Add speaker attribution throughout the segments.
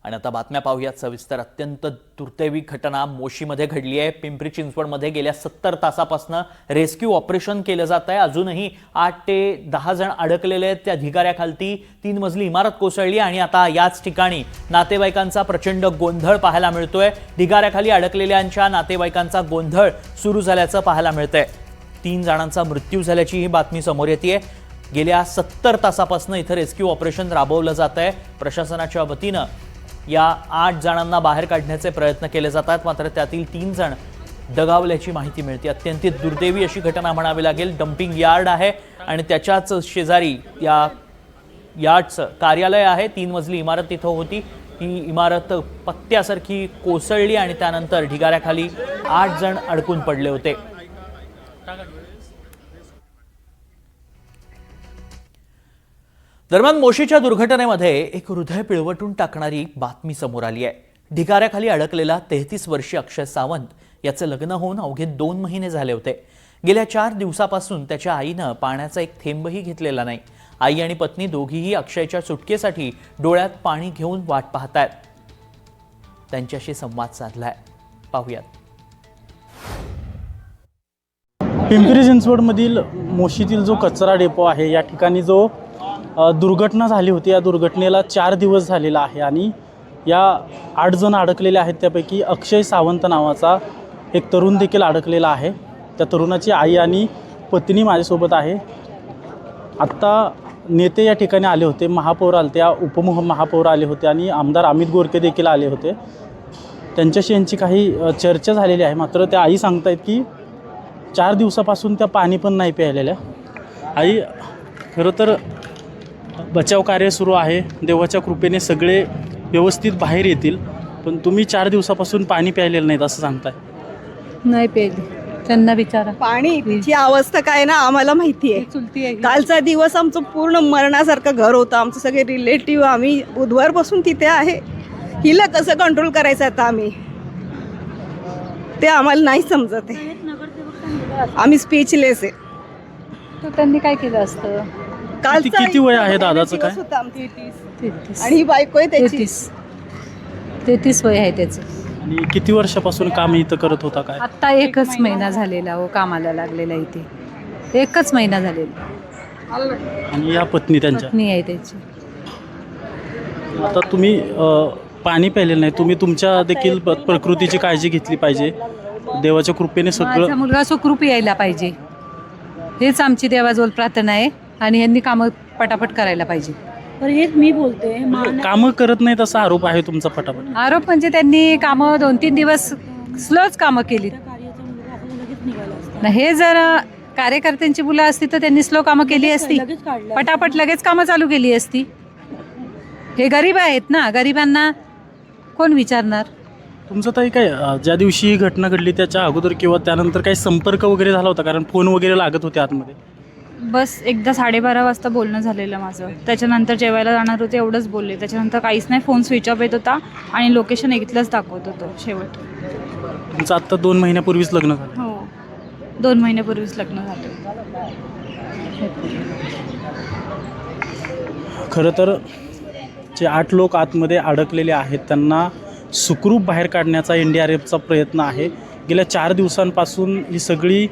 Speaker 1: आणि आता बातम्या पाहूयात सविस्तर। अत्यंत दुर्दैवी घटना मोशीमध्ये घडली आहे। पिंपरी चिंचवडमध्ये गेल्या 70 तासापासून रेस्क्यू ऑपरेशन केलं जात आहे। अजूनही 8 ते 10 जण अडकलेले आहेत। त्या ढिगाऱ्याखाली 3 मजली इमारत कोसळली आणि आता याच ठिकाणी नातेवाईकांचा प्रचंड गोंधळ पाहायला मिळतोय। ढिगाऱ्याखाली अडकलेल्यांच्या नातेवाईकांचा गोंधळ सुरू झाल्याचं पाहायला मिळतंय। 3 जणांचा मृत्यू झाल्याची ही बातमी समोर येतेय। गेल्या 70 तासापासून इथे रेस्क्यू ऑपरेशन राबवलं जात आहे। प्रशासनाच्या वतीनं या 8 जणांना बाहेर काढण्याचे प्रयत्न केले जातात, मात्र त्यातील 3 जण दगावल्याची माहिती मिळते। अत्यंत दुर्दैवी अशी घटना म्हणावी लागेल। डंपिंग यार्ड आहे आणि त्याच्याच शेजारी या यार्डचं कार्यालय आहे। 3 मजली इमारत तिथं होती। ही इमारत पत्त्यासारखी कोसळली आणि त्यानंतर ढिगाऱ्याखाली 8 जण अडकून पडले होते। दरम्यान मोशीच्या दुर्घटनेमध्ये एक हृदय पिळवटून टाकणारी बातमी समोर आली आहे। ढिगाऱ्याखाली अडकलेला 33 वर्षीय अक्षय सावंत याचं लग्न होऊन अवघे 2 महिने झाले होते। गेल्या 4 दिवसापासून त्याच्या आईनं पाण्याचा एक थेंबही घेतलेला नाही। आई आणि पत्नी दोघीही अक्षयच्या सुटकेसाठी डोळ्यात पाणी घेऊन वाट पाहतायत। त्यांच्याशी संवाद साधलाय, पाहूयात।
Speaker 2: पिंपरी चिंचवडमधील मोशीतील जो कचरा डेपो आहे या ठिकाणी जो दुर्घटना झाली होती, या दुर्घटनेला 4 दिवस झालेला आहे आणि या 8 जण अडकलेले आहेत। त्यापैकी अक्षय सावंत नावाचा एक तरुण देखील अडकलेला आहे। त्या तरुणाची आई आणि पत्नी माझ्यासोबत आहे। आत्ता नेते या ठिकाणी आले होते, महापौर आले होते, उपमहापौर आले होते आणि आमदार अमित गोरखे देखील आले होते। त्यांच्याशी यांची काही चर्चा झालेली आहे। मात्र त्या आई सांगतायत की 4 दिवसापासून त्या पाणी पण नाही प्यायलेल्या। आई, खरं तर बचाव कार्य सुरू आहे। देवाच्या कृपेने सगळे व्यवस्थित बाहेर येतील, पण तुम्ही 4 दिवसापासून पाणी प्यायलेलं नाहीत असं सांगताय।
Speaker 3: नाही प्यायली, त्यांना विचारा।
Speaker 4: पाणीची अवस्था काय ना आम्हाला माहिती आहे। कालचा दिवस आमचं पूर्ण मरणासारखं घर होतं। आमचं सगळे रिलेटिव्ह आम्ही बुधवारपासून तिथे आहे। हिला कसं कंट्रोल करायचं आता आम्ही, ते आम्हाला नाही समजत आहे। आम्ही स्पीचलेस आहे।
Speaker 3: तर त्यांनी काय केलं असतं?
Speaker 2: किती वय आहे दादाचं काय?
Speaker 3: 33
Speaker 4: आणि ही बायको आहे त्याची
Speaker 3: 33 वय आहे त्याचं।
Speaker 2: आणि किती वर्षापासून काम इथं करत होता काय?
Speaker 3: आता 1च महिना झालेला हो कामाला लागलेला इथे। 1च महिना झालेला।
Speaker 2: आणि या पत्नी त्यांच्या
Speaker 3: पत्नी आहे त्याची।
Speaker 2: आता तुम्ही पाणी प्यायलेलं नाही, तुम्ही तुमच्या देखील प्रकृतीची काळजी घेतली पाहिजे। देवाच्या कृपेने
Speaker 3: माझा
Speaker 2: सगळं
Speaker 3: मुलगा सुखरूप यायला पाहिजे, हेच आमची देवाजवळ प्रार्थना आहे। आणि यांनी कामं पटापट करायला पाहिजे।
Speaker 5: तर हेच मी बोलते,
Speaker 2: कामं करत नाहीत असा आरोप आहे तुमचा पटापट।
Speaker 3: आरोप म्हणजे त्यांनी कामं 2-3 दिवस स्लोच कामं केली। हे जर कार्यकर्त्यांची मुलं असती तर त्यांनी स्लो कामं केली असती, पटापट लगेच कामं चालू केली असती। हे गरीब आहेत ना, गरिबांना कोण विचारणार?
Speaker 2: तुमचं ताई काय ज्या दिवशी ही घटना घडली त्याच्या अगोदर किंवा त्यानंतर काही संपर्क वगैरे झाला होता? कारण फोन वगैरे लागत होते आतमध्ये।
Speaker 5: बस एकदा 12:30 वाजता बोलणं झालेलं माझं। त्याच्यानंतर जेवायला जाणार होते एवढंच बोलले, त्याच्यानंतर काहीच नाही। फोन स्विच ऑफ येत होता आणि लोकेशन इथलंच दाखवत होतं शेवट।
Speaker 2: तुमचं आत्ता 2 महिन्यापूर्वीच लग्न झालं?
Speaker 5: हो, 2 महिन्यापूर्वीच लग्न झालं।
Speaker 2: खरं तर जे 8 लोक आतमध्ये अडकलेले आहेत त्यांना सुखरूप बाहेर काढण्याचा NDRFचा प्रयत्न आहे। गेल्या 4 दिवसांपासून ही सगळी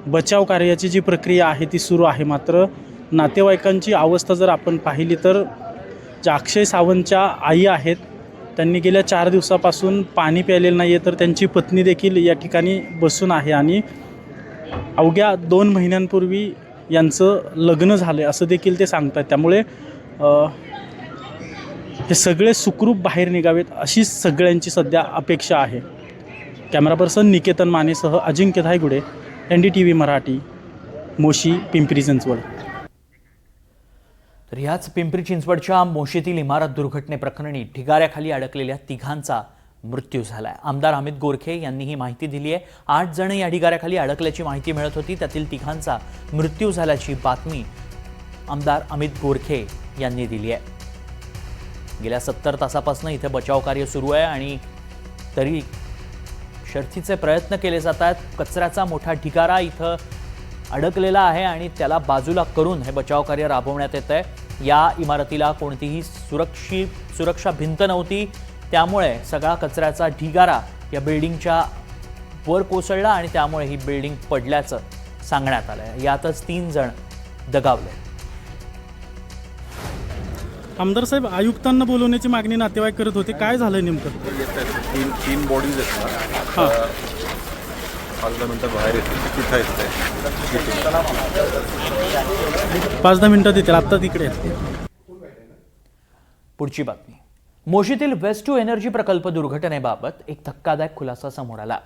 Speaker 2: बचाव कार्याची जी प्रक्रिया आहे ती सुरू आहे। मात्र नातेवाईकांची अवस्था जर आपण पाहिली तर ज्या अक्षय सावंतच्या आई आहेत त्यांनी गेल्या 4 दिवसापासून पाणी प्यायलेलं नाही आहे, तर त्यांची पत्नी देखील या ठिकाणी बसून आहे आणि अवघ्या 2 महिन्यांपूर्वी यांचं लग्न झालं आहे असं देखील ते सांगतात। त्यामुळे हे सगळे सुखरूप बाहेर निघावेत अशी सगळ्यांची सध्या अपेक्षा आहे। कॅमेरा पर्सन निकेतन मानेसह अजिंक्य धायगुडे, NDTV मराठी, मोशी, पिंपरी चिंचवड।
Speaker 1: तर ह्याच पिंपरी चिंचवडच्या मोशीतील इमारत दुर्घटनेप्रकरणी ढिगाऱ्याखाली अडकलेल्या 3घांचा मृत्यू झालाय। आमदार अमित गोरखे यांनी ही माहिती दिली आहे। 8 जण या ढिगाऱ्याखाली अडकल्याची माहिती मिळत होती, त्यातील 3घांचा मृत्यू झाल्याची बातमी आमदार अमित गोरखे यांनी दिली आहे। गेल्या 70 तासापासून इथे बचाव कार्य सुरू आहे आणि तरी शर्थीचे प्रयत्न केले जात आहेत। कचऱ्याचा मोठा ढिगारा इथं अडकलेला आहे आणि त्याला बाजूला करून हे बचाव कार्य राबवण्यात येत आहे। या इमारतीला कोणतीही सुरक्षा भिंत नव्हती, त्यामुळे सगळा कचऱ्याचा ढिगारा या बिल्डिंगच्या वर कोसळला आणि त्यामुळे ही बिल्डिंग पडल्याचं सांगण्यात आलंय. यातच 3 जण दगावले.
Speaker 2: आमदार साहेब, आयुक्तांना बोलवण्याची मागणी नातेवाईक करत होते, काय झालं नेमकं?
Speaker 6: तीन बॉडीज आहेत ना,
Speaker 2: हां
Speaker 6: 5-10 मिनिटं बाहेर येतील, तिथं येते.
Speaker 2: 5-10 मिनिटात येतील, आत्ता तिकडे आहेत.
Speaker 1: पुढची बातमी. मोशीतील वेस्ट टू एनर्जी प्रकल्प दुर्घटनेबाबत एक धक्कादायक खुलासा समोर आला.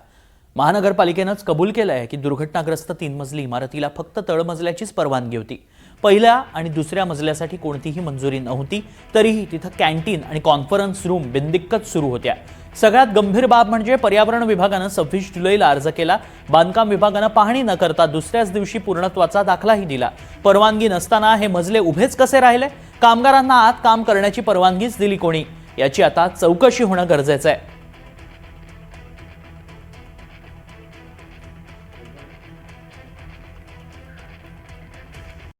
Speaker 1: महानगरपालिकेनंच कबूल केलं आहे की दुर्घटनाग्रस्त 3 मजली इमारतीला फक्त तळमजल्याचीच परवानगी होती. पहिल्या आणि दुसऱ्या मजल्यासाठी कोणतीही मंजुरी नव्हती. तरीही तिथं कॅन्टीन आणि कॉन्फरन्स रूम बिनदिक्कत सुरू होत्या. सगळ्यात गंभीर बाब म्हणजे पर्यावरण विभागानं 26 जुलैला अर्ज केला. बांधकाम विभागानं पाहणी न करता दुसऱ्याच दिवशी पूर्णत्वाचा दाखलाही दिला. परवानगी नसताना हे मजले उभेच कसे राहिले? कामगारांना आत काम करण्याची परवानगीच दिली कोणी? याची आता चौकशी होणं गरजेचं आहे.